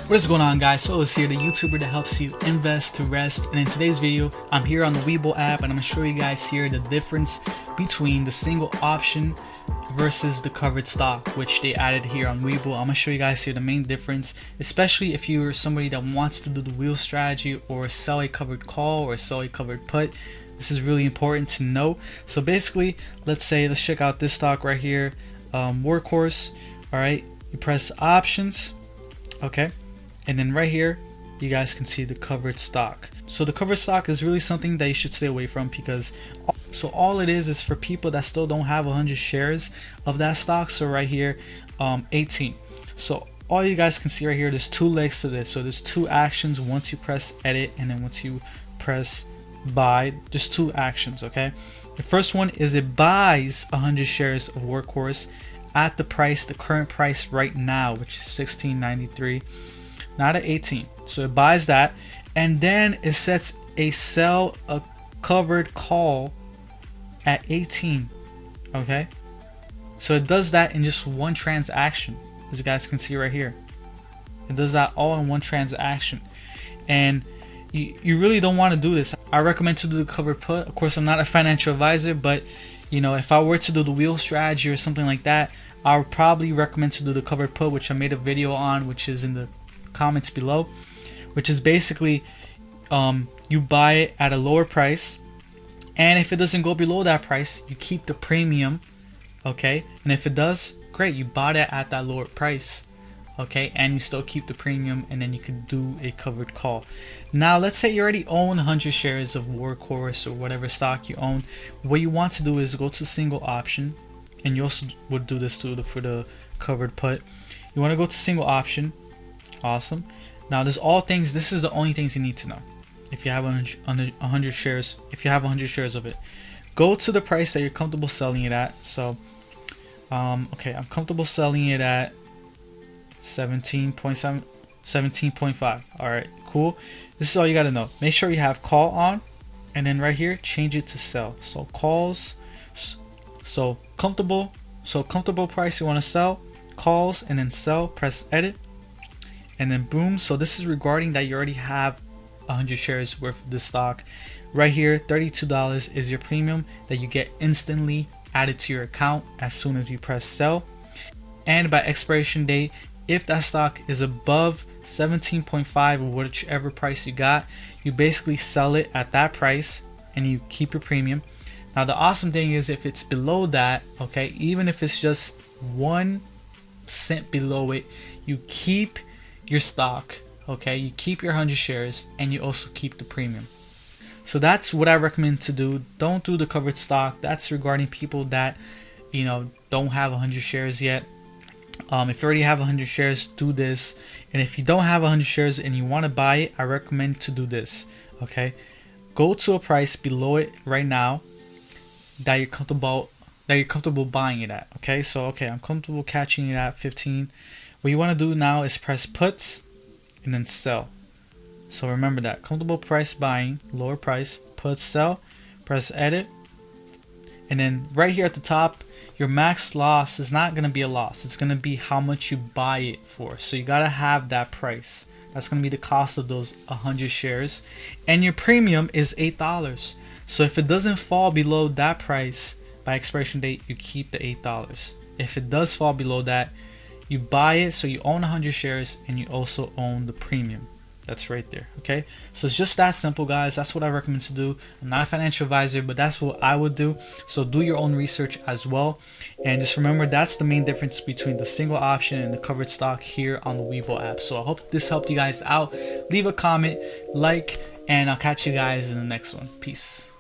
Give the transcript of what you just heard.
What is going on, guys? So it's here, the YouTuber that helps you invest to rest. And in today's video, I'm here on the Webull app and I'm gonna show you guys here the difference between the single option versus the covered stock, which they added here on Webull. I'm gonna show you guys here the main difference, especially if you're somebody that wants to do the wheel strategy or sell a covered call or sell a covered put. This is really important to know. So basically, let's check out this stock right here, Workhorse. All right, you press options, okay, and then right here you guys can see the covered stock. So the covered stock is really something that you should stay away from, because all it is for people that still don't have 100 shares of that stock. So right here, 18. So all you guys can see right here, there's two legs to this. So there's two actions once you press edit, and then once you press buy, there's two actions. Okay, the first one is it buys 100 shares of Workhorse at the price, the current price right now, which is $16.93, not at 18. So it buys that, and then it sets a sell a covered call at 18. Okay, so it does that in just one transaction, as you guys can see right here. It does that all in one transaction, and you really don't want to do this. I recommend to do the covered put. Of course, I'm not a financial advisor, but you know, if I were to do the wheel strategy or something like that, I would probably recommend to do the covered put, which I made a video on, which is in the comments below, which is basically you buy it at a lower price, and if it doesn't go below that price, you keep the premium. Okay, and if it does, great, you bought it at that lower price. Okay, and you still keep the premium, and then you can do a covered call. Now let's say you already own 100 shares of Workhorse or whatever stock you own. What you want to do is go to single option, and you also would do this too for the covered put. You want to go to single option. Awesome. Now there's all things, this is the only things you need to know. If you have 100 shares, if you have 100 shares of it, go to the price that you're comfortable selling it at. So okay, I'm comfortable selling it at 17.7, 17.5. all right, cool. This is all you got to know. Make sure you have call on, and then right here change it to sell. So calls, so comfortable price you want to sell, calls, and then sell, press edit, and then boom. So this is regarding that you already have 100 shares worth of the stock. Right here, $32 is your premium that you get instantly added to your account as soon as you press sell. And by expiration date, if that stock is above 17.5 or whichever price you got, you basically sell it at that price and you keep your premium. Now the awesome thing is, if it's below that, okay, even if it's just 1 cent below it, you keep your stock. Okay, you keep your 100 shares, and you also keep the premium. So that's what I recommend to do. Don't do the covered stock. That's regarding people that, you know, don't have 100 shares yet. If you already have 100 shares, do this. And if you don't have 100 shares and you want to buy it, I recommend to do this. Okay, go to a price below it right now that you're comfortable buying it at. Okay, so okay, I'm comfortable catching it at 15. What you want to do now is press puts and then sell. So remember that, comfortable price buying, lower price, puts, sell, press edit, and then right here at the top, your max loss is not going to be a loss. It's going to be how much you buy it for. So you got to have that price. That's going to be the cost of those 100 shares. And your premium is $8. So if it doesn't fall below that price by expiration date, you keep the $8. If it does fall below that, you buy it. So you own 100 shares and you also own the premium. That's right there. Okay, so it's just that simple, guys. That's what I recommend to do. I'm not a financial advisor, but that's what I would do. So do your own research as well, and just remember that's the main difference between the single option and the covered stock here on the Webull app. So I hope this helped you guys out. Leave a comment, like, and I'll catch you guys in the next one. Peace.